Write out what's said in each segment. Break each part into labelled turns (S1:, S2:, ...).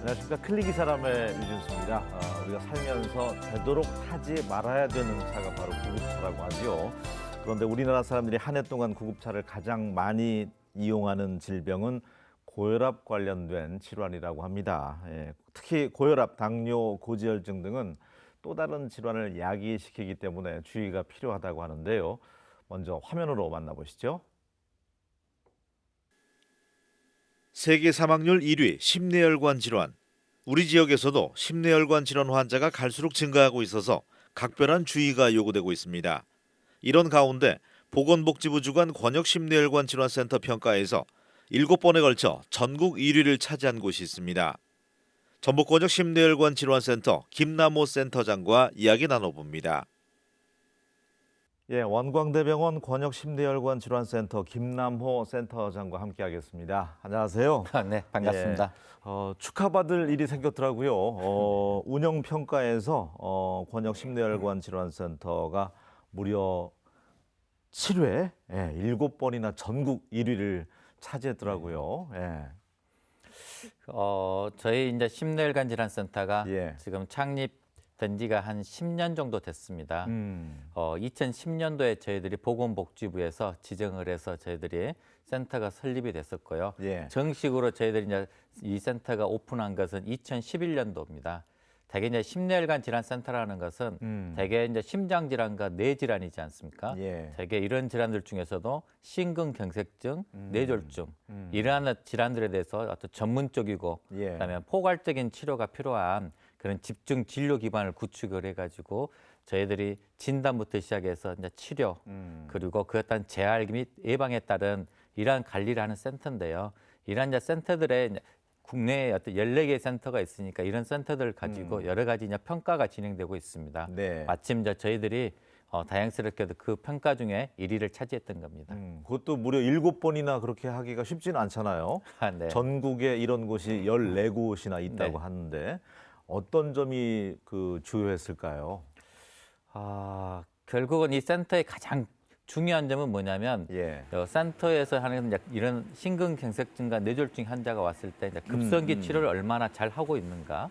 S1: 안녕하십니까. 클릭이 사람의 유준수입니다. 우리가 살면서 되도록 타지 말아야 되는 차가 바로 구급차라고 하지요. 그런데 우리나라 사람들이 한 해 동안 구급차를 가장 많이 이용하는 질병은 고혈압 관련된 질환이라고 합니다. 특히 고혈압, 당뇨, 고지혈증 등은 또 다른 질환을 야기시키기 때문에 주의가 필요하다고 하는데요. 먼저 화면으로 만나보시죠.
S2: 세계 사망률 1위 심뇌혈관 질환. 우리 지역에서도 심뇌혈관 질환 환자가 갈수록 증가하고 있어서 각별한 주의가 요구되고 있습니다. 이런 가운데 보건복지부 주관 권역심뇌혈관 질환센터 평가에서 7번에 걸쳐 전국 1위를 차지한 곳이 있습니다. 전북 권역심뇌혈관 질환센터 김남호 센터장과 이야기 나눠봅니다.
S1: 원광대병원 권역심뇌혈관 질환센터 김남호 센터장과 함께하겠습니다. 안녕하세요.
S3: 네, 반갑습니다.
S1: 축하받을 일이 생겼더라고요. 운영평가에서 권역심뇌혈관 질환센터가 무려 7회 7번이나 전국 1위를 차지했더라고요.
S3: 저희 이제 심뇌혈관 질환센터가
S1: 예.
S3: 지금 창립된 지가 한 10년 정도 됐습니다.
S1: 음.
S3: 2010년도에 저희들이 보건복지부에서 지정을 해서 저희들이 센터가 설립이 됐었고요.
S1: 예.
S3: 정식으로 저희들이 이제 이 센터가 오픈한 것은 2011년도입니다. 대개 이제 심뇌혈관 질환센터라는 것은 대개 이제 심장 질환과 뇌 질환이지 않습니까?
S1: 예.
S3: 대개 이런 질환들 중에서도 심근경색증, 뇌졸중 이러한 질환들에 대해서 어떤 전문적이고
S1: 예.
S3: 그다음에 포괄적인 치료가 필요한 그런 집중 진료 기반을 구축을 해가지고 저희들이 진단부터 시작해서 이제 치료 그리고 그에 따른 재활 및 예방에 따른 이러한 관리를 하는 센터인데요. 이러한 이제 센터들의 이제 국내에 어떤 14개 센터가 있으니까 이런 센터들을 가지고 여러 가지 이제 평가가 진행되고 있습니다.
S1: 네.
S3: 마침 이제 저희들이 다행스럽게도 그 평가 중에 1위를 차지했던 겁니다.
S1: 그것도 무려 7번이나 그렇게 하기가 쉽지는 않잖아요.
S3: 네.
S1: 전국에 이런 곳이 14곳이나 있다고
S3: 네.
S1: 하는데 어떤 점이 주요했을까요?
S3: 결국은 이 센터의 가장 중요한 점은 뭐냐면
S1: 예.
S3: 센터에서 하는 이런 심근경색증과 뇌졸중 환자가 왔을 때 이제 급성기 치료를 얼마나 잘 하고 있는가,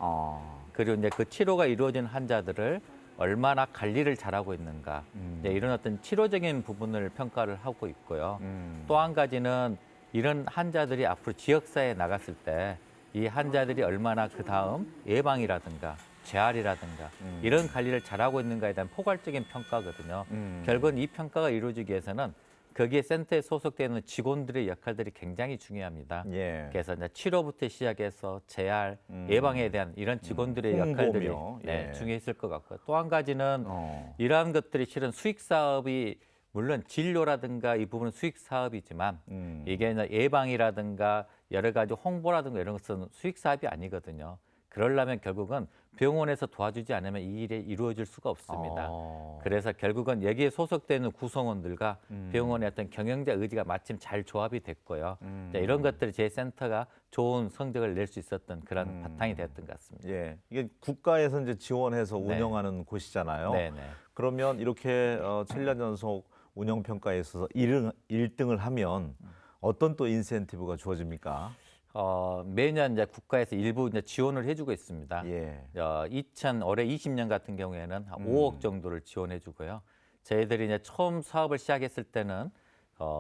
S3: 그리고 이제 그 치료가 이루어진 환자들을 얼마나 관리를 잘하고 있는가, 이제 이런 어떤 치료적인 부분을 평가를 하고 있고요. 또 한 가지는 이런 환자들이 앞으로 지역사회에 나갔을 때 이 환자들이 얼마나 그 다음 예방이라든가 재활이라든가 이런 관리를 잘하고 있는가에 대한 포괄적인 평가거든요. 결국은 이 평가가 이루어지기 위해서는 거기에 센터에 소속되는 직원들의 역할들이 굉장히 중요합니다.
S1: 예.
S3: 그래서 이제 치료부터 시작해서 재활, 예방에 대한 이런 직원들의 역할들이
S1: 홍보며, 예.
S3: 중요했을 것 같고요. 또 한 가지는
S1: 어.
S3: 이러한 것들이 실은 수익 사업이 물론 진료라든가 이 부분은 수익 사업이지만 이게 이제 예방이라든가 여러 가지 홍보라든가 이런 것은 수익 사업이 아니거든요. 그러려면 결국은 병원에서 도와주지 않으면 이 일이 이루어질 수가 없습니다. 그래서 결국은 여기에 소속되는 구성원들과 병원의 어떤 경영자 의지가 마침 잘 조합이 됐고요. 이런 것들이 제 센터가 좋은 성적을 낼 수 있었던 그런 바탕이 됐던 것 같습니다.
S1: 예. 이게 국가에서 이제 지원해서
S3: 네.
S1: 운영하는 곳이잖아요.
S3: 네네.
S1: 그러면 이렇게 7년 연속 운영 평가에 있어서 1등을 하면 어떤 또 인센티브가 주어집니까?
S3: 매년 이제 국가에서 일부 이제 지원을 해주고 있습니다.
S1: 예.
S3: 올해 20년 같은 경우에는 한 5억 정도를 지원해주고요. 저희들이 이제 처음 사업을 시작했을 때는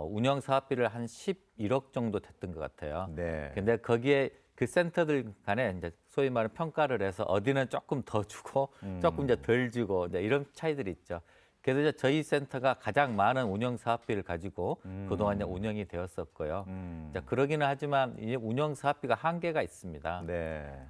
S3: 운영 사업비를 한 11억 정도 됐던 것 같아요.
S1: 네.
S3: 근데 거기에 그 센터들 간에 이제 소위 말하는 평가를 해서 어디는 조금 더 주고 조금 이제 덜 주고 이제 이런 차이들이 있죠. 그래서 이제 저희 센터가 가장 많은 운영 사업비를 가지고 그동안 이제 운영이 되었었고요. 이제 그러기는 하지만 이제 운영 사업비가 한계가 있습니다.
S1: 네.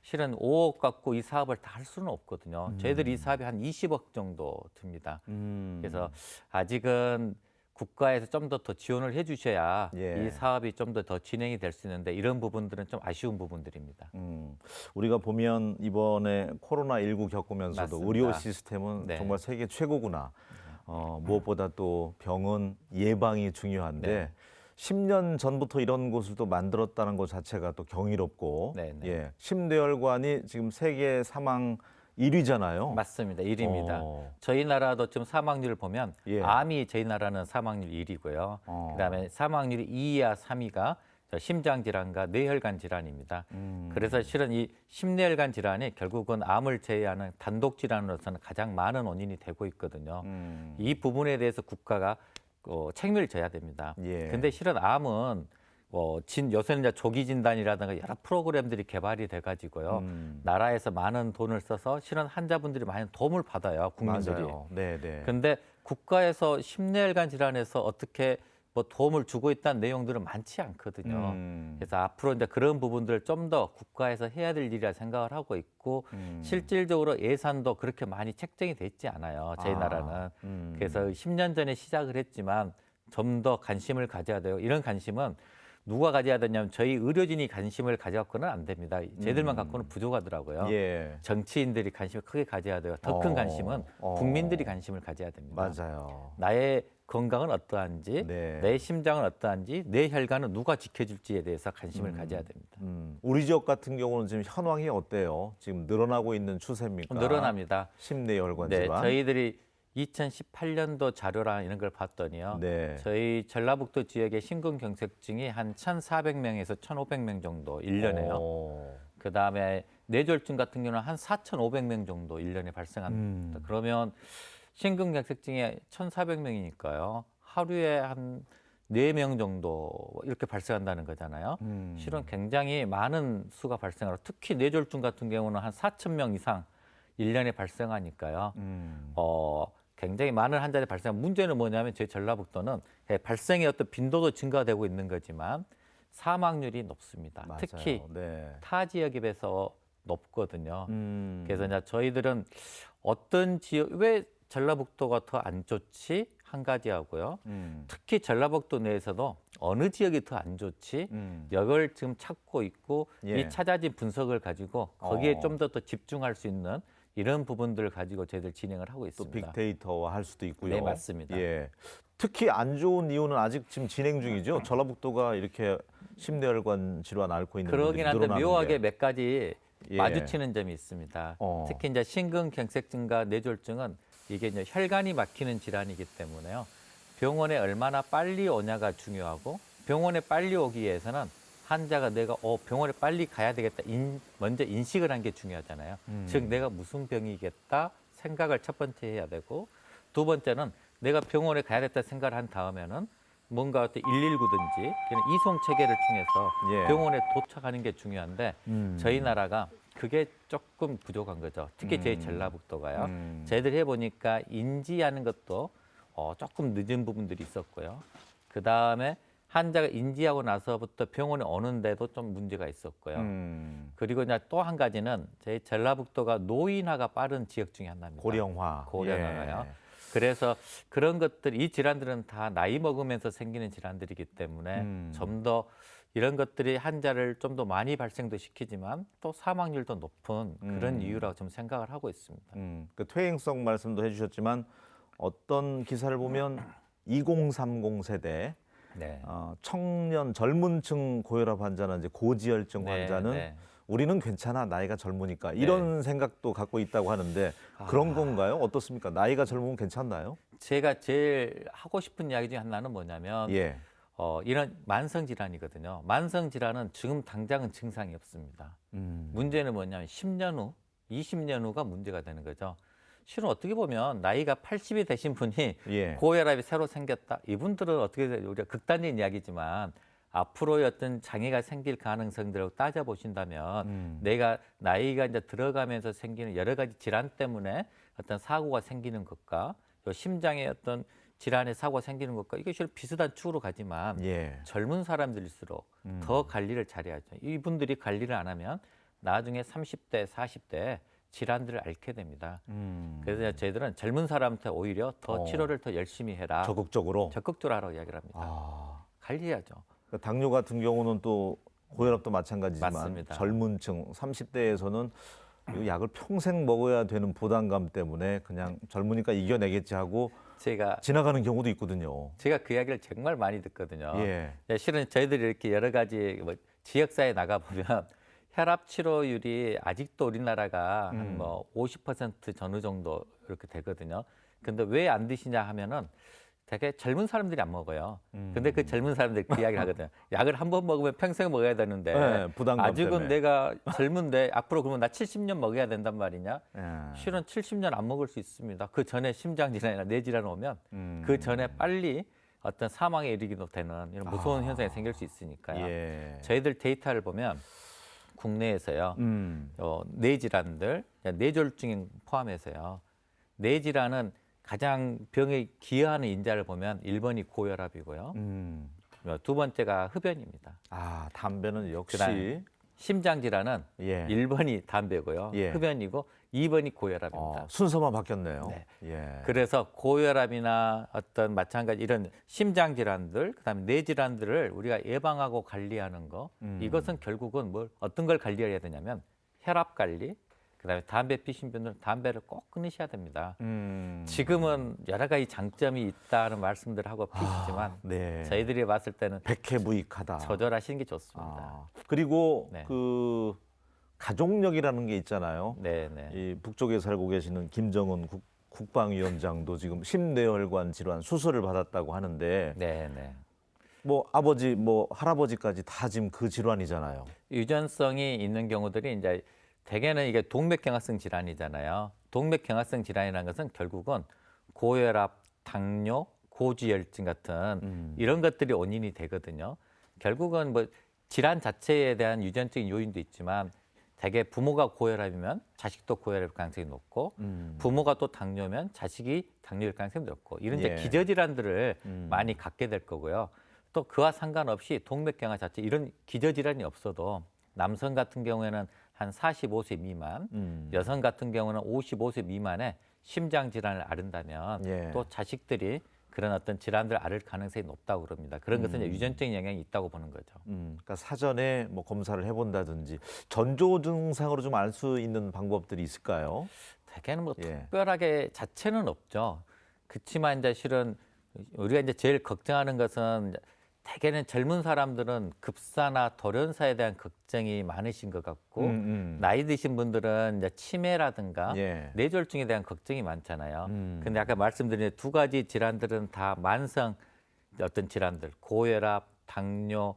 S3: 실은 5억 갖고 이 사업을 다 할 수는 없거든요. 저희들이 이 사업이 한 20억 정도 듭니다. 그래서 아직은 국가에서 좀 더 지원을 해주셔야
S1: 예.
S3: 이 사업이 좀 더 진행이 될 수 있는데 이런 부분들은 좀 아쉬운 부분들입니다.
S1: 우리가 보면 이번에 코로나19 겪으면서도
S3: 맞습니다.
S1: 의료 시스템은
S3: 네.
S1: 정말 세계 최고구나. 무엇보다 또 병은 예방이 중요한데
S3: 네.
S1: 10년 전부터 이런 곳을 또 만들었다는 것 자체가 또 경이롭고
S3: 네, 네.
S1: 예. 심뇌혈관이 지금 세계 사망 1위잖아요.
S3: 맞습니다. 1위입니다.
S1: 어.
S3: 저희 나라도 지금 사망률을 보면
S1: 예.
S3: 암이 저희 나라는 사망률 1위고요. 그다음에 사망률이 2위와 3위가 심장 질환과 뇌혈관 질환입니다. 그래서 실은 이 심뇌혈관 질환이 결국은 암을 제외하는 단독 질환으로서는 가장 많은 원인이 되고 있거든요. 이 부분에 대해서 국가가 책임을 져야 됩니다.
S1: 예.
S3: 근데 실은 암은 요새는 이제 조기 진단이라든가 여러 프로그램들이 개발이 돼가지고요. 나라에서 많은 돈을 써서 실은 환자분들이 많은 도움을 받아요, 국민들이.
S1: 맞아요. 네, 네.
S3: 근데 국가에서 심뇌혈관 질환에서 어떻게 뭐 도움을 주고 있다는 내용들은 많지 않거든요. 그래서 앞으로 이제 그런 부분들을 좀 더 국가에서 해야 될 일이라 생각을 하고 있고 실질적으로 예산도 그렇게 많이 책정이 돼 있지 않아요. 저희 나라는. 그래서 10년 전에 시작을 했지만 좀 더 관심을 가져야 돼요. 이런 관심은 누가 가져야 되냐면 저희 의료진이 관심을 가져갖고는 안 됩니다. 쟤들만 갖고는 부족하더라고요.
S1: 예.
S3: 정치인들이 관심을 크게 가져야 돼요. 더 큰 관심은 국민들이 관심을 가져야 됩니다.
S1: 맞아요.
S3: 나의 건강은 어떠한지,
S1: 네.
S3: 내 심장은 어떠한지, 내 혈관은 누가 지켜줄지에 대해서 관심을 가져야 됩니다.
S1: 우리 지역 같은 경우는 지금 현황이 어때요? 지금 늘어나고 있는 추세입니까?
S3: 늘어납니다.
S1: 심뇌혈관
S3: 네,
S1: 질환.
S3: 저희들이 2018년도 자료랑 이런 걸 봤더니요.
S1: 네.
S3: 저희 전라북도 지역의 심근경색증이 한 1,400명에서 1,500명 정도 1년에요. 그다음에 뇌졸중 같은 경우는 한 4,500명 정도 1년에 발생합니다. 그러면 심근경색증이 1,400명이니까요. 하루에 한 4명 정도 이렇게 발생한다는 거잖아요. 실은 굉장히 많은 수가 발생하고 특히 뇌졸중 같은 경우는 한 4,000명 이상 1년에 발생하니까요. 굉장히 많은 환자들이 발생한 문제는 뭐냐면 저희 전라북도는 발생의 어떤 빈도도 증가되고 있는 거지만 사망률이 높습니다.
S1: 맞아요.
S3: 특히
S1: 네.
S3: 타 지역에 비해서 높거든요. 그래서 이제 저희들은 어떤 지역 왜 전라북도가 더 안 좋지 한 가지 하고요. 특히 전라북도 내에서도 어느 지역이 더 안 좋지 이걸 지금 찾고 있고
S1: 예.
S3: 이 찾아진 분석을 가지고 거기에 좀 더 집중할 수 있는 이런 부분들을 가지고 저희들 진행을 하고
S1: 또
S3: 있습니다.
S1: 빅데이터화 할 수도 있고요.
S3: 네, 맞습니다.
S1: 예. 특히 안 좋은 이유는 아직 지금 진행 중이죠. 전라북도가 이렇게 심뇌혈관 질환 앓고 있는 분들이
S3: 그러긴 한데
S1: 늘어나는
S3: 묘하게
S1: 게.
S3: 몇 가지
S1: 예.
S3: 마주치는 점이 있습니다. 특히 이제 심근경색증과 뇌졸중은 이게 이제 혈관이 막히는 질환이기 때문에요. 병원에 얼마나 빨리 오냐가 중요하고 병원에 빨리 오기 위해서는 환자가 내가 병원에 빨리 가야 되겠다 먼저 인식을 한 게 중요하잖아요. 즉 내가 무슨 병이겠다 생각을 첫 번째 해야 되고 두 번째는 내가 병원에 가야겠다 생각을 한 다음에는 뭔가 119든지 이런 이송 체계를 통해서
S1: 예.
S3: 병원에 도착하는 게 중요한데 저희 나라가 그게 조금 부족한 거죠. 특히 저희 전라북도가요. 저희들 해보니까 인지하는 것도 조금 늦은 부분들이 있었고요. 그 다음에 환자가 인지하고 나서부터 병원에 오는데도 좀 문제가 있었고요. 그리고 이제 또 한 가지는 저희 전라북도가 노인화가 빠른 지역 중에 하나입니다. 고령화가요.
S1: 예.
S3: 그래서 그런 것들, 이 질환들은 다 나이 먹으면서 생기는 질환들이기 때문에 좀 더 이런 것들이 환자를 좀 더 많이 발생도 시키지만 또 사망률도 높은 그런 이유라고 좀 생각을 하고 있습니다.
S1: 그 퇴행성 말씀도 해주셨지만 어떤 기사를 보면 2030 세대
S3: 네.
S1: 청년 젊은층 고혈압 환자는 이제 고지혈증
S3: 네,
S1: 환자는
S3: 네.
S1: 우리는 괜찮아 나이가 젊으니까 이런 생각도 갖고 있다고 하는데 그런 건가요? 어떻습니까? 나이가 젊으면 괜찮나요?
S3: 제가 제일 하고 싶은 이야기 중에 하나는 뭐냐면
S1: 예.
S3: 이런 만성 질환이거든요. 만성 질환은 지금 당장은 증상이 없습니다. 문제는 뭐냐면 10년 후, 20년 후가 문제가 되는 거죠. 실은 어떻게 보면 나이가 80이 되신 분이
S1: 예.
S3: 고혈압이 새로 생겼다. 이분들은 어떻게 우리가 극단적인 이야기지만 앞으로의 어떤 장애가 생길 가능성들을 따져보신다면 내가 나이가 이제 들어가면서 생기는 여러 가지 질환 때문에 어떤 사고가 생기는 것과 또 심장의 어떤 질환의 사고가 생기는 것과 이게 실은 비슷한 축으로 가지만
S1: 예.
S3: 젊은 사람들일수록 더 관리를 잘해야죠. 이분들이 관리를 안 하면 나중에 30대, 40대 질환들을 앓게 됩니다. 그래서 저희들은 젊은 사람한테 오히려 더 치료를 더 열심히 해라.
S1: 적극적으로.
S3: 적극적으로 하라고 이야기를 합니다. 관리해야죠.
S1: 그러니까 당뇨 같은 경우는 또 고혈압도 마찬가지지만
S3: 맞습니다.
S1: 젊은층 30대에서는 이 약을 평생 먹어야 되는 부담감 때문에 그냥 젊으니까 이겨내겠지 하고
S3: 제가
S1: 지나가는 경우도 있거든요.
S3: 그 이야기를 정말 많이 듣거든요.
S1: 예.
S3: 실은 저희들이 이렇게 여러 가지 지역사회에 나가 보면 혈압 치료율이 아직도 우리나라가 한 뭐 50% 전후 정도 이렇게 되거든요. 근데 왜 안 드시냐 하면은 되게 젊은 사람들이 안 먹어요. 근데 그 젊은 사람들이 그 이야기를 하거든요. 약을 한 번 먹으면 평생 먹어야 되는데
S1: 네, 부담감
S3: 아직은
S1: 때문에.
S3: 내가 젊은데 앞으로 그러면 나 70년 먹어야 된단 말이냐?
S1: 예.
S3: 실은 70년 안 먹을 수 있습니다. 그 전에 심장질환이나 뇌질환 오면 그 전에 빨리 어떤 사망에 이르기도 되는 이런 무서운 현상이 생길 수 있으니까요.
S1: 예.
S3: 저희들 데이터를 보면 국내에서요. 뇌질환들, 뇌졸중 포함해서요. 뇌질환은 가장 병에 기여하는 인자를 보면 1번이 고혈압이고요. 두 번째가 흡연입니다.
S1: 아, 담배는 역시
S3: 그다음에 심장 질환은
S1: 예.
S3: 1번이 담배고요.
S1: 예.
S3: 흡연이고 2번이 고혈압입니다.
S1: 순서만 바뀌었네요.
S3: 네.
S1: 예.
S3: 그래서 고혈압이나 어떤 마찬가지 이런 심장 질환들, 그다음에 뇌 질환들을 우리가 예방하고 관리하는 거, 이것은 결국은 뭘 어떤 걸 관리해야 되냐면 혈압 관리, 그다음에 담배 피신 분들은 담배를 꼭 끊으셔야 됩니다. 지금은 여러 가지 장점이 있다는 말씀들을 하고 피시지만
S1: 네.
S3: 저희들이 봤을 때는
S1: 백해무익하다.
S3: 조절하시는 게 좋습니다.
S1: 그리고
S3: 네.
S1: 그 가족력이라는 게 있잖아요.
S3: 네, 네.
S1: 이 북쪽에 살고 계시는 김정은 국방위원장도 지금 심뇌혈관 질환 수술을 받았다고 하는데
S3: 네, 네.
S1: 뭐 아버지 뭐 할아버지까지 다 지금 그 질환이잖아요.
S3: 유전성이 있는 경우들이 이제 대개는 이게 동맥경화성 질환이잖아요. 동맥경화성 질환이라는 것은 결국은 고혈압, 당뇨, 고지혈증 같은 이런 것들이 원인이 되거든요. 결국은 뭐 질환 자체에 대한 유전적인 요인도 있지만 대개 부모가 고혈압이면 자식도 고혈압 가능성이 높고 부모가 또 당뇨면 자식이 당뇨일 가능성이 높고 이런 이제
S1: 예.
S3: 기저질환들을 많이 갖게 될 거고요. 또 그와 상관없이 동맥경화 자체 이런 기저질환이 없어도 남성 같은 경우에는 한 45세 미만, 여성 같은 경우는 55세 미만의 심장 질환을 앓는다면
S1: 예.
S3: 또 자식들이 그런 어떤 질환들을 앓을 가능성이 높다고 그럽니다. 그런 것은 이제 유전적인 영향이 있다고 보는 거죠.
S1: 그러니까 사전에 뭐 검사를 해본다든지 전조 증상으로 좀 알 수 있는 방법들이 있을까요?
S3: 대개는 뭐
S1: 예.
S3: 특별하게 자체는 없죠. 그렇지만 이제 실은 우리가 이제 제일 걱정하는 것은 이제 대개는 젊은 사람들은 급사나 돌연사에 대한 걱정이 많으신 것 같고 나이 드신 분들은 이제 치매라든가
S1: 예.
S3: 뇌졸중에 대한 걱정이 많잖아요. 근데 아까 말씀드린 두 가지 질환들은 다 만성 어떤 질환들, 고혈압, 당뇨,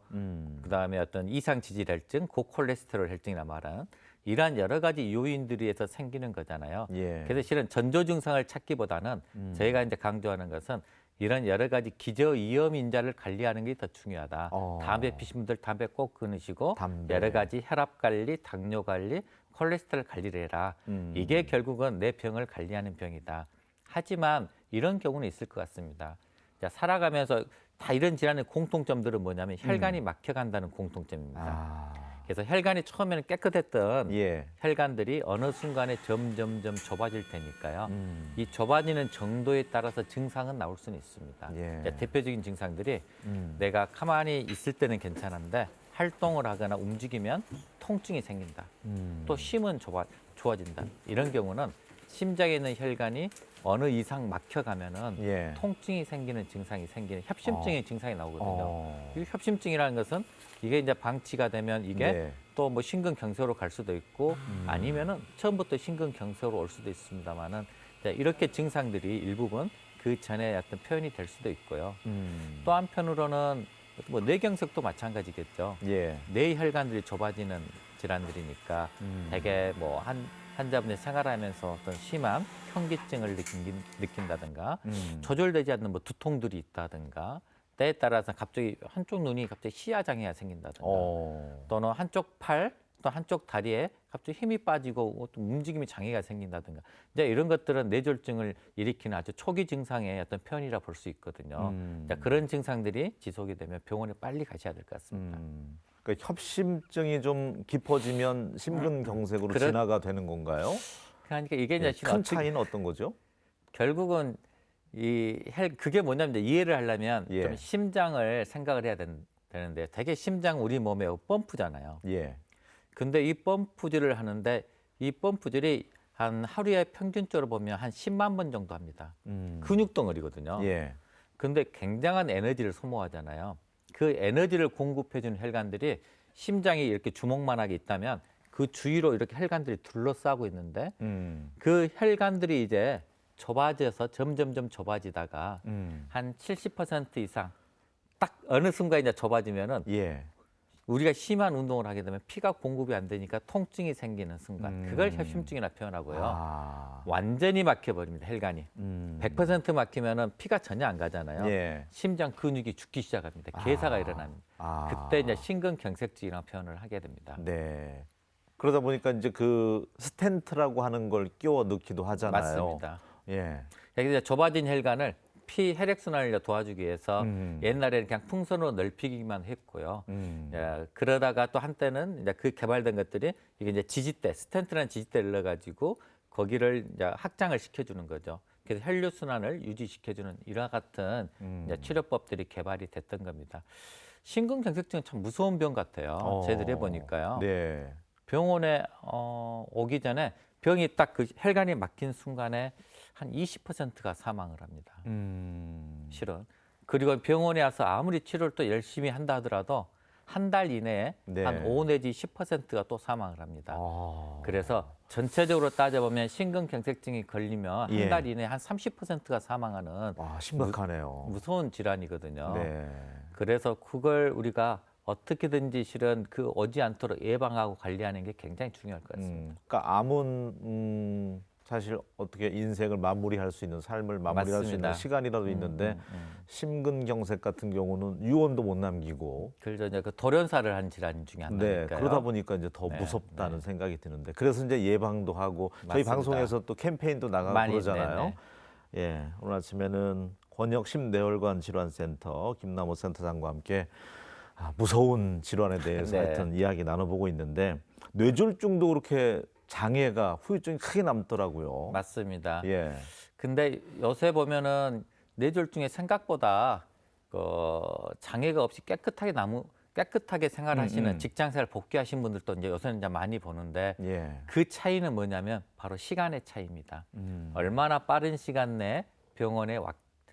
S3: 그다음에 어떤 이상 지질혈증, 고콜레스테롤 혈증이나 말하는 이러한 여러 가지 요인들이 해서 생기는 거잖아요.
S1: 예.
S3: 그래서 실은 전조 증상을 찾기보다는 저희가 이제 강조하는 것은 이런 여러 가지 기저위험 인자를 관리하는 게 더 중요하다. 담배 피신 분들 담배 꼭 끊으시고
S1: 담배.
S3: 여러 가지 혈압 관리, 당뇨 관리, 콜레스테롤 관리를 해라. 이게 결국은 내 병을 관리하는 병이다. 하지만 이런 경우는 있을 것 같습니다. 자, 살아가면서 다 이런 질환의 공통점들은 뭐냐면 혈관이 막혀간다는 공통점입니다. 그래서 혈관이 처음에는 깨끗했던
S1: 예.
S3: 혈관들이 어느 순간에 점점점 좁아질 테니까요. 이 좁아지는 정도에 따라서 증상은 나올 수는 있습니다.
S1: 예.
S3: 그러니까 대표적인 증상들이 내가 가만히 있을 때는 괜찮은데 활동을 하거나 움직이면 통증이 생긴다. 또 심은 좋아진다. 이런 경우는 심장에 있는 혈관이 어느 이상 막혀가면은
S1: 예.
S3: 통증이 생기는 증상이 생기는 협심증의 증상이 나오거든요. 이 협심증이라는 것은 이게 이제 방치가 되면 이게
S1: 네.
S3: 또 뭐 심근경색으로 갈 수도 있고 아니면은 처음부터 심근경색으로 올 수도 있습니다만은 이렇게 증상들이 일부분 그 전에 어떤 표현이 될 수도 있고요. 또 한편으로는 뭐 뇌경색도 마찬가지겠죠.
S1: 예.
S3: 뇌 혈관들이 좁아지는 질환들이니까 되게 뭐 환자분이 생활하면서 어떤 심한 현기증을 느낀다든가 조절되지 않는 뭐 두통들이 있다든가 때에 따라서 갑자기 한쪽 눈이 갑자기 시야 장애가 생긴다든가 또는 한쪽 팔 또 한쪽 다리에 갑자기 힘이 빠지고 또 움직임이 장애가 생긴다든가 이제 이런 것들은 뇌졸중을 일으키는 아주 초기 증상의 어떤 표현이라 볼 수 있거든요. 그런 증상들이 지속이 되면 병원에 빨리 가셔야 될 것 같습니다.
S1: 그러니까 협심증이 좀 깊어지면 심근경색으로
S3: 그런-
S1: 진화가 되는 건가요?
S3: 그러니까 이게 이제
S1: 큰 차이는 어떤 거죠?
S3: 결국은 그게 뭐냐면 이제 이해를 하려면
S1: 예.
S3: 좀 심장을 생각을 해야 되는데 되게 심장 우리 몸에 펌프잖아요.
S1: 예.
S3: 근데 이 펌프질을 하는데 이 펌프질이 한 하루에 평균적으로 보면 한 10만 번 정도 합니다. 근육 덩어리거든요.
S1: 예.
S3: 근데 굉장한 에너지를 소모하잖아요. 그 에너지를 공급해주는 혈관들이 심장이 이렇게 주먹만하게 있다면 그 주위로 이렇게 혈관들이 둘러싸고 있는데 그 혈관들이 이제 좁아져서 점점점 좁아지다가
S1: 음.
S3: 한 70% 이상 딱 어느 순간 이제 좁아지면은
S1: 예.
S3: 우리가 심한 운동을 하게 되면 피가 공급이 안 되니까 통증이 생기는 순간 그걸 협심증이라 표현하고요.
S1: 아.
S3: 완전히 막혀버립니다. 혈관이. 100% 막히면은 피가 전혀 안 가잖아요.
S1: 예.
S3: 심장 근육이 죽기 시작합니다. 괴사가 일어납니다.
S1: 아.
S3: 그때 이제 심근경색증이라는 표현을 하게 됩니다.
S1: 네. 그러다 보니까 이제 그 스텐트라고 하는 걸 끼워 넣기도 하잖아요.
S3: 맞습니다.
S1: 예.
S3: 여기 이제 좁아진 혈관을 피 혈액순환을 도와주기 위해서 옛날에는 그냥 풍선으로 넓히기만 했고요. 그러다가 또 한때는 이제 그 개발된 것들이 이게 이제 지지대, 스텐트라는 지지대를 넣어가지고 거기를 이제 확장을 시켜주는 거죠. 그래서 혈류순환을 유지시켜주는 이와 같은 이제 치료법들이 개발이 됐던 겁니다. 심근경색증은 참 무서운 병 같아요. 저희들이 해보니까요.
S1: 네.
S3: 병원에 오기 전에 병이 딱 그 혈관이 막힌 순간에 한 20%가 사망을 합니다. 실은. 그리고 병원에 와서 아무리 치료를 또 열심히 한다 하더라도 한 달 이내에
S1: 네.
S3: 한 5 내지 10%가 또 사망을 합니다.
S1: 아.
S3: 그래서 전체적으로 따져보면 심근경색증이 걸리면
S1: 예.
S3: 한 달 이내에 한 30%가 사망하는
S1: 와, 심각하네요.
S3: 무서운 질환이거든요.
S1: 네.
S3: 그래서 그걸 우리가 어떻게든지 실은 그 오지 않도록 예방하고 관리하는 게 굉장히 중요할 것 같습니다.
S1: 그러니까 암은 사실 어떻게 인생을 마무리할 수 있는 삶을 마무리할 수 있는
S3: 맞습니다.
S1: 시간이라도 있는데 심근경색 같은 경우는 유언도 못 남기고
S3: 그래서 이제 그 돌연사를 한 질환 중에
S1: 네,
S3: 하나니까요.
S1: 그러다 보니까 이제 더
S3: 네,
S1: 무섭다는 생각이 드는데 그래서 이제 예방도 하고 저희
S3: 맞습니다.
S1: 방송에서 또 캠페인도 나가고
S3: 많이,
S1: 그러잖아요.
S3: 네네.
S1: 예, 오늘 아침에는 권역 심뇌혈관 질환센터 김남호 센터장과 함께 무서운 질환에 대해서
S3: 네.
S1: 하여튼 이야기 나눠보고 있는데 뇌졸중도 그렇게 장애가 후유증이 크게 남더라고요.
S3: 맞습니다.
S1: 예,
S3: 근데 요새 보면은 뇌졸중에 생각보다 장애가 없이 깨끗하게 생활하시는 직장생활 복귀하신 분들도 이제 요새는 이제 많이 보는데
S1: 예,
S3: 그 차이는 뭐냐면 바로 시간의 차이입니다. 얼마나 빠른 시간 내에 병원에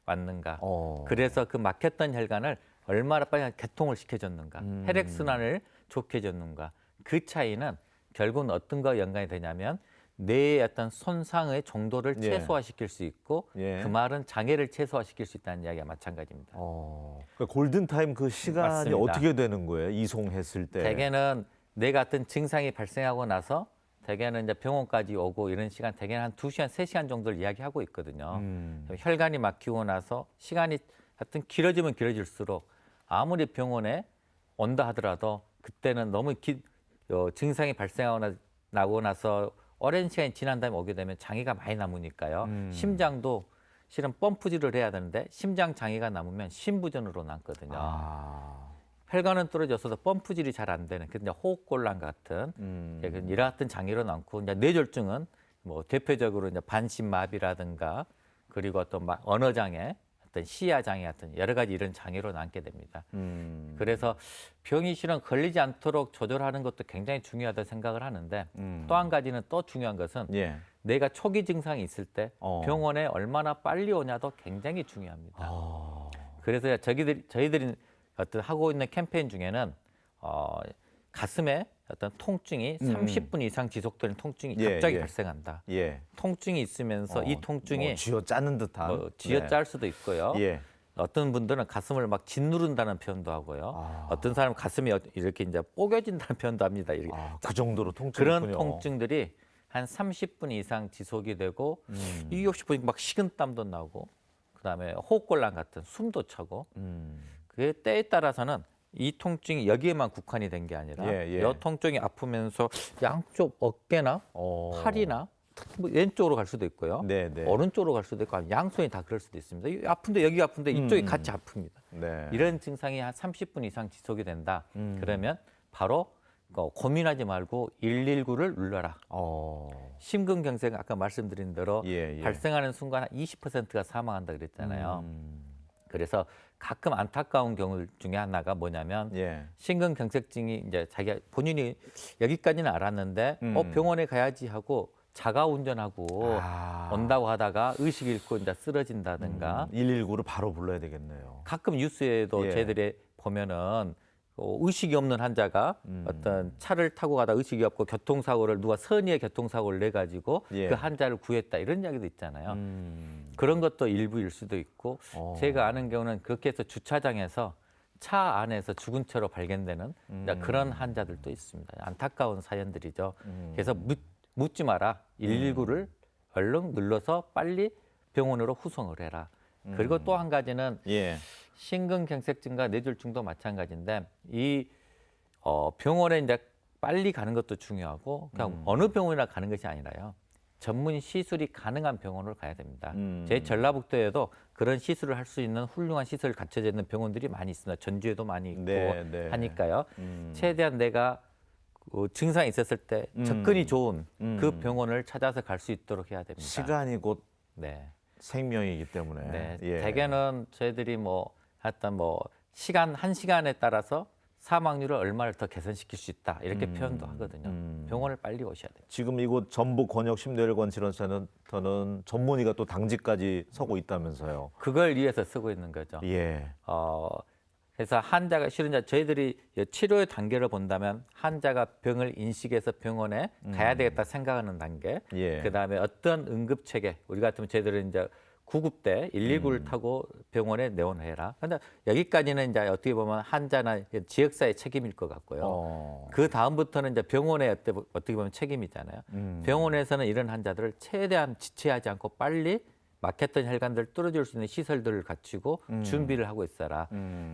S3: 왔는가. 그래서 그 막혔던 혈관을 얼마나 빨리 개통을 시켜줬는가. 혈액순환을 좋게 해줬는가. 그 차이는 결국은 어떤 거와 연관이 되냐면 뇌의 어떤 손상의 정도를
S1: 예.
S3: 최소화시킬 수 있고
S1: 예.
S3: 그 말은 장애를 최소화시킬 수 있다는 이야기가 마찬가지입니다.
S1: 그 골든타임 그 시간이
S3: 맞습니다.
S1: 어떻게 되는 거예요? 이송했을 때.
S3: 대개는 뇌 같은 증상이 발생하고 나서 대개는 이제 병원까지 오고 이런 시간 대개는 한 2시간, 3시간 정도를 이야기하고 있거든요. 혈관이 막히고 나서 시간이 하여튼 길어지면 길어질수록 아무리 병원에 온다 하더라도 그때는 너무 증상이 발생하고 나고 나서 오랜 시간이 지난 다음에 오게 되면 장애가 많이 남으니까요. 심장도 실은 펌프질을 해야 되는데 심장 장애가 남으면 심부전으로 남거든요. 혈관은 떨어져서 펌프질이 잘 안 되는 그냥 호흡곤란 같은 이런 같은 장애로 남고 이제 뇌졸중은 뭐 대표적으로 이제 반신마비라든가 그리고 또 막 언어 장애, 어떤 시야 장애 같은 여러 가지 이런 장애로 남게 됩니다. 그래서 병이 실은 걸리지 않도록 조절하는 것도 굉장히 중요하다고 생각을 하는데 또 한 가지는 또 중요한 것은
S1: 예.
S3: 내가 초기 증상이 있을 때 병원에 얼마나 빨리 오냐도 굉장히 중요합니다. 그래서 저희들이 어떤 하고 있는 캠페인 중에는 가슴에 어떤 통증이 30분 이상 지속되는 통증이
S1: 예,
S3: 갑자기
S1: 예.
S3: 발생한다.
S1: 예.
S3: 통증이 있으면서 이 통증이
S1: 뭐 쥐어 짜는 듯한.
S3: 쥐어짤 수도 있고요.
S1: 예.
S3: 어떤 분들은 가슴을 막 짓누른다는 표현도 하고요. 어떤 사람은 가슴이 이렇게 이제 뽀개진다는 표현도 합니다. 이렇게
S1: 그 정도로 통증이
S3: 그런
S1: 있군요.
S3: 통증들이 한 30분 이상 지속이 되고 이유 없이 보니까 막 식은땀도 나고 그다음에 호흡곤란 같은 숨도 차고 그게 때에 따라서는 이 통증이 여기에만 국한이 된 게 아니라
S1: 예.
S3: 이 통증이 아프면서 양쪽 어깨나 팔이나 뭐 왼쪽으로 갈 수도 있고요.
S1: 네, 네.
S3: 오른쪽으로 갈 수도 있고 양손이 다 그럴 수도 있습니다. 아픈데 여기 아픈데 이쪽이 같이 아픕니다.
S1: 네.
S3: 이런 증상이 한 30분 이상 지속이 된다. 그러면 바로 고민하지 말고 119를 눌러라. 심근경색 아까 말씀드린 대로
S1: 예.
S3: 발생하는 순간 20%가 사망한다 그랬잖아요. 그래서 가끔 안타까운 경우 중에 하나가 뭐냐면
S1: 예.
S3: 심근경색증이 이제 자기가 본인이 여기까지는 알았는데 병원에 가야지 하고 자가 운전하고 온다고 하다가 의식 잃고 이제 쓰러진다든가
S1: 119를 바로 불러야 되겠네요.
S3: 가끔 뉴스에도
S1: 예.
S3: 저희들이 보면은 의식이 없는 환자가 어떤 차를 타고 가다 의식이 없고 교통사고를 누가 선의의 교통사고를 내 가지고
S1: 예.
S3: 그 환자를 구했다 이런 이야기도 있잖아요. 그런 것도 일부일 수도 있고 제가 아는 경우는 그렇게 해서 주차장에서 차 안에서 죽은 채로 발견되는 그런 환자들도 있습니다. 안타까운 사연들이죠. 그래서 묻지 마라. 119를 얼른 눌러서 빨리 병원으로 후송을 해라. 그리고 또 한 가지는
S1: 예.
S3: 심근경색증과 뇌졸중도 마찬가지인데 이 병원에 이제 빨리 가는 것도 중요하고 그냥 어느 병원이나 가는 것이 아니라요. 전문 시술이 가능한 병원으로 가야 됩니다. 제 전라북도에도 그런 시술을 할 수 있는 훌륭한 시설이 갖춰져 있는 병원들이 많이 있습니다. 전주에도 많이 있고
S1: 네, 네.
S3: 하니까요. 최대한 내가 증상이 있었을 때 접근이 좋은 그 병원을 찾아서 갈 수 있도록 해야 됩니다.
S1: 시간이 곧
S3: 네.
S1: 생명이기 때문에.
S3: 네.
S1: 예.
S3: 대개는 저희들이 하여튼 시간 한 시간에 따라서 사망률을 얼마를 더 개선시킬 수 있다 이렇게 표현도 하거든요. 병원을 빨리 오셔야 돼요.
S1: 지금 이곳 전북 권역 심뇌혈관 질환센터는 전문의가 또 당직까지 서고 있다면서요.
S3: 그걸 위해서 쓰고 있는 거죠.
S1: 예.
S3: 그래서 환자가 실은 저희들이 치료의 단계를 본다면 환자가 병을 인식해서 병원에 가야 되겠다 생각하는 단계,
S1: 예.
S3: 그다음에 어떤 응급 체계, 우리 같으면 저희들은 이제 구급 때 119를 타고 병원에 내원해라. 그런데 여기까지는 이제 어떻게 보면 환자나 지역사회 책임일 것 같고요. 그 다음부터는 이제 병원의 어떻게 보면 책임이잖아요. 병원에서는 이런 환자들을 최대한 지체하지 않고 빨리 막혔던 혈관들을 뚫어줄 수 있는 시설들을 갖추고 준비를 하고 있어라.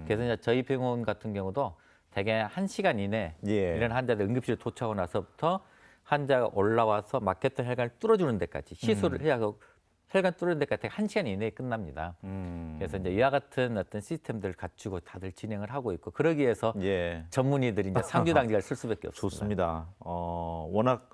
S3: 그래서 이제 저희 병원 같은 경우도 대개 1시간 이내
S1: 예.
S3: 이런 환자들 응급실 도착하고 나서부터 환자가 올라와서 막혔던 혈관을 뚫어주는 데까지 시술을 해야 하고 혈관 뚫는 데까지 1시간 이내에 끝납니다. 그래서 이제 이와 같은 어떤 시스템들을 갖추고 다들 진행을 하고 있고 그러기 위해서
S1: 예.
S3: 전문의들이 이제 상주당직을 쓸 수밖에 없습니다.
S1: 좋습니다. 워낙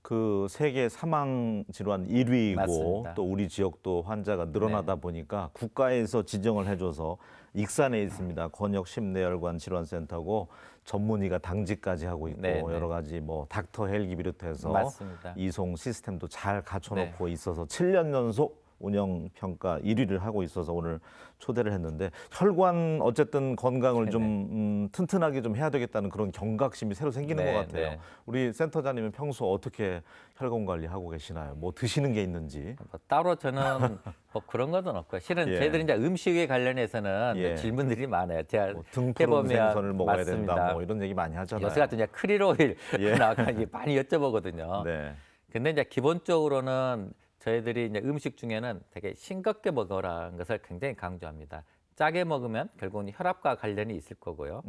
S1: 그 세계 사망 질환 1위이고
S3: 맞습니다.
S1: 또 우리 지역도 환자가 늘어나다 보니까 국가에서 지정을 해줘서 익산에 있습니다. 권역 심뇌혈관 질환센터고 전문의가 당직까지 하고 있고
S3: 네, 네.
S1: 여러 가지 닥터 헬기 비롯해서
S3: 맞습니다.
S1: 이송 시스템도 잘 갖춰놓고
S3: 네.
S1: 있어서 7년 연속 운영 평가 1위를 하고 있어서 오늘 초대를 했는데 혈관 어쨌든 건강을 좀 튼튼하게 좀 해야 되겠다는 그런 경각심이 새로 생기는
S3: 네,
S1: 것 같아요.
S3: 네.
S1: 우리 센터장님은 평소 어떻게 혈관 관리하고 계시나요? 뭐 드시는 게 있는지?
S3: 따로 저는 그런 것은 없고요. 실은
S1: 예.
S3: 저희들이 이제 음식에 관련해서는
S1: 예.
S3: 질문들이 많아요. 제가
S1: 등푸른
S3: 해보면
S1: 생선을 먹어야
S3: 맞습니다.
S1: 된다. 뭐 이런 얘기 많이 하잖아요.
S3: 요새 같은 이제 크릴 오일
S1: 예.
S3: 나와서 많이 여쭤보거든요.
S1: 네.
S3: 근데 이제 기본적으로는 저희들이 이제 음식 중에는 되게 싱겁게 먹어라는 것을 굉장히 강조합니다. 짜게 먹으면 결국은 혈압과 관련이 있을 거고요.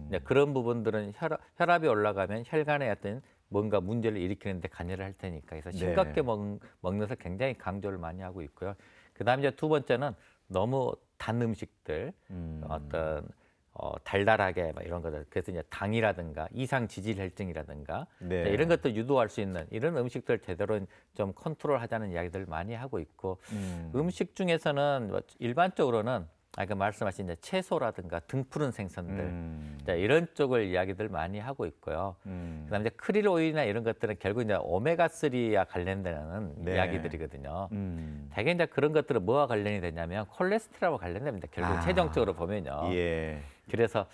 S3: 이제 그런 부분들은 혈압이 올라가면 혈관에 어떤 뭔가 문제를 일으키는데 관여를 할 테니까 그래서 싱겁게 먹는 것을 굉장히 강조를 많이 하고 있고요. 그다음에 이제 두 번째는 너무 단 음식들 어떤 달달하게 이런 것들 그래서 이제 당이라든가 이상 지질 혈증이라든가
S1: 네.
S3: 이런 것도 유도할 수 있는 이런 음식들 제대로 좀 컨트롤하자는 이야기들 많이 하고 있고 음식 중에서는 일반적으로는 아까 말씀하신 이제 채소라든가 등푸른 생선들 이런 쪽을 이야기들 많이 하고 있고요. 그다음에 이제 크릴 오일이나 이런 것들은 결국 이제 오메가 3와 관련되는
S1: 네.
S3: 이야기들이거든요. 대개 이제 그런 것들은 뭐와 관련이 되냐면 콜레스테롤과 관련됩니다. 결국 최종적으로 보면요.
S1: 예.
S3: 그래서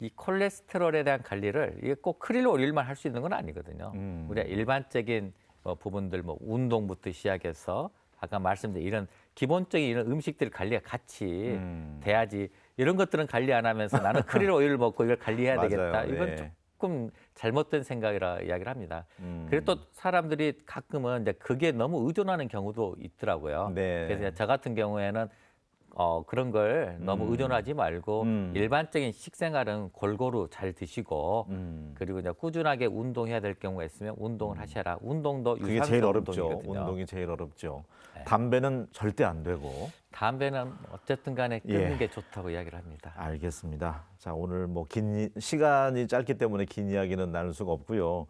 S3: 이 콜레스테롤에 대한 관리를 이게 꼭 크릴 오일만 할 수 있는 건 아니거든요. 우리가 일반적인 부분들 운동부터 시작해서 아까 말씀드린 이런 기본적인 이런 음식들 관리가 같이 돼야지 이런 것들은 관리 안 하면서 나는 크릴 오일을 먹고 이걸 관리해야
S1: 맞아요.
S3: 되겠다. 이건
S1: 네.
S3: 조금 잘못된 생각이라 이야기를 합니다. 그리고 또 사람들이 가끔은 이제 그게 너무 의존하는 경우도 있더라고요.
S1: 네.
S3: 그래서 이제 저 같은 경우에는 그런 걸 너무 의존하지 말고 일반적인 식생활은 골고루 잘 드시고 그리고 이제 꾸준하게 운동해야 될 경우가 있으면 운동을 하셔라. 운동도
S1: 그게
S3: 유산소
S1: 제일 어렵죠.
S3: 운동이거든요.
S1: 운동이 제일 어렵죠.
S3: 네.
S1: 담배는 절대 안 되고.
S3: 담배는 어쨌든 간에 끊는
S1: 예.
S3: 게 좋다고 이야기를 합니다.
S1: 알겠습니다. 자, 오늘 시간이 짧기 때문에 긴 이야기는 나눌 수가 없고요.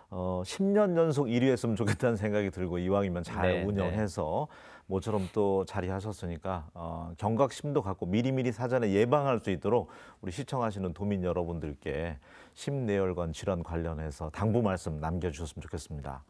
S1: 10년 연속 1위 했으면 좋겠다는 생각이 들고 이왕이면 잘
S3: 네,
S1: 운영해서 모처럼 또 자리하셨으니까 경각심도 갖고 미리미리 사전에 예방할 수 있도록 우리 시청하시는 도민 여러분들께 심뇌혈관 질환 관련해서 당부 말씀 남겨주셨으면 좋겠습니다.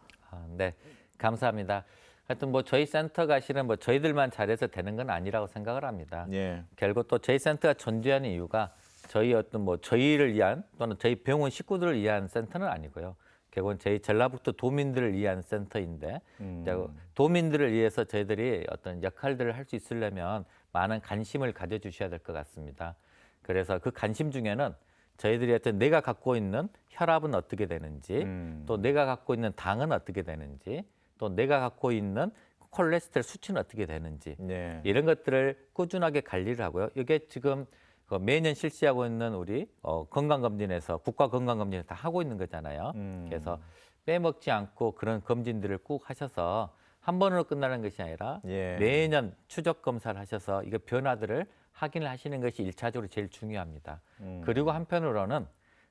S3: 네, 감사합니다. 하여튼 저희 센터가 실은 저희들만 잘해서 되는 건 아니라고 생각을 합니다.
S1: 예.
S3: 결국 또 저희 센터가 존재하는 이유가 저희 어떤 뭐 저희를 위한 또는 저희 병원 식구들을 위한 센터는 아니고요. 결국은 저희 전라북도 도민들을 위한 센터인데 이제 도민들을 위해서 저희들이 어떤 역할들을 할 수 있으려면 많은 관심을 가져주셔야 될 것 같습니다. 그래서 그 관심 중에는 저희들이 어떤 내가 갖고 있는 혈압은 어떻게 되는지, 또 내가 갖고 있는 당은 어떻게 되는지, 또 내가 갖고 있는 콜레스테롤 수치는 어떻게 되는지
S1: 네.
S3: 이런 것들을 꾸준하게 관리를 하고요. 이게 지금 그 매년 실시하고 있는 우리 건강검진에서 국가 건강검진에서 다 하고 있는 거잖아요. 그래서 빼먹지 않고 그런 검진들을 꼭 하셔서 한 번으로 끝나는 것이 아니라
S1: 예.
S3: 매년 추적 검사를 하셔서 이거 변화들을 확인을 하시는 것이 일차적으로 제일 중요합니다. 그리고 한편으로는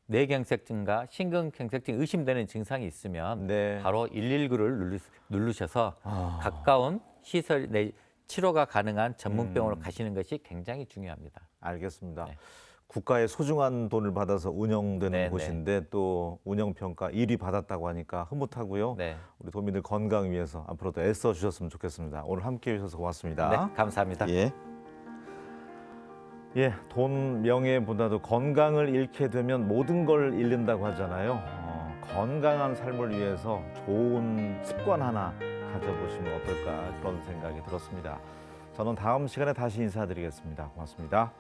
S3: 뇌경색증과 심근경색증 의심되는 증상이 있으면
S1: 네.
S3: 바로 119를 누르셔서 가까운 시설 내 치료가 가능한 전문병원으로 가시는 것이 굉장히 중요합니다.
S1: 알겠습니다.
S3: 네.
S1: 국가의 소중한 돈을 받아서 운영되는
S3: 네,
S1: 곳인데 또 운영평가 1위 받았다고 하니까 흐뭇하고요.
S3: 네.
S1: 우리 도민들 건강 위해서 앞으로도 애써 주셨으면 좋겠습니다. 오늘 함께해 주셔서 고맙습니다.
S3: 네, 감사합니다.
S1: 예. 예, 돈 명예보다도 건강을 잃게 되면 모든 걸 잃는다고 하잖아요. 건강한 삶을 위해서 좋은 습관 하나 가져보시면 어떨까 그런 생각이 들었습니다. 저는 다음 시간에 다시 인사드리겠습니다. 고맙습니다.